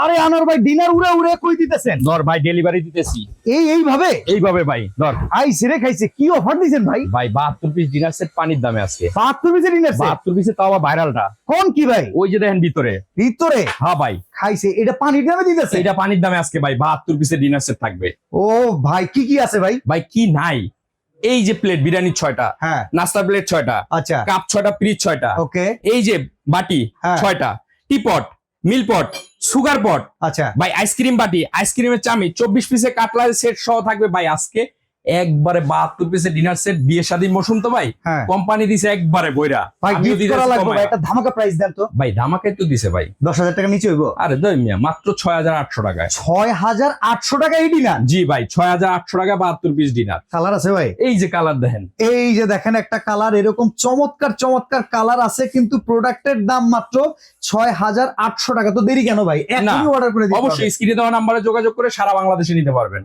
আরে আনোয়ার ভাই ডিনার উড়ে উড়ে কই দিতেছেন? ধর ভাই ডেলিভারি দিতেছি এইভাবে এইভাবে ভাই ধর আইছে রে খাইছে, কি অফার দিছেন ভাই? ভাই 72 পিস ডিনার সেট পানির দামে আজকে 72 পিসের ডিনার সেট? 72 পিসে তাও আবার ভাইরালটা কোন কি ভাই? ওই যে দেখেন ভিতরে ভিতরে হ্যাঁ ভাই খাইছে, এটা পানির দামে দিতেছে? এটা পানির দামে আজকে ভাই 72 পিসের ডিনার সেট থাকবে। ও ভাই কি কি আছে ভাই? ভাই কি নাই, এই যে প্লেট বিরিয়ানির 6টা, হ্যাঁ নাস্তা প্লেট 6টা, আচ্ছা কাপ 6টা, ফ্রিজ 6টা, ওকে এই যে বাটি হ্যাঁ। 6টা, টিপট, মিল পট, সুগার পট, আচ্ছা ভাই আইসক্রিম বাটি, আইসক্রিমের চামি, 24 পিসের কাটলারি সেট সহ থাকবে ভাই আজকে একবারে 72 পিসের ডিনার সেট। বিয়ে শাদীর মৌসুম তো ভাই, হ্যাঁ কোম্পানি দিছে একবারে বইরা, ভাই আমিও গিফট দিতেছি করা লাগবে কমায়া। ভাই, একটা ধামাকা প্রাইস দেন তো। ভাই ধামাকাই তো দিছে ভাই, 10,000 টাকা নিচে হইব? আরে দই মিয়া মাত্র 6,800 টাকায়। 6,800 টাকা এই ডিনার? জি ভাই 6,800 টাকা 72 পিস ডিনার। কালার আছে ভাই? এই যে কালার দেখেন, এই যে দেখেন একটা কালার, এরকম চমৎকার চমৎকার কালার আছে, কিন্তু প্রোডাক্টের দাম মাত্র 6,800 টাকা। তো দেরি কেন ভাই, এখনই অর্ডার করে দিতে হবে। অবশ্যই স্ক্রিনে দেওয়া নাম্বারে যোগাযোগ করে সারা বাংলাদেশে নিতে পারবেন।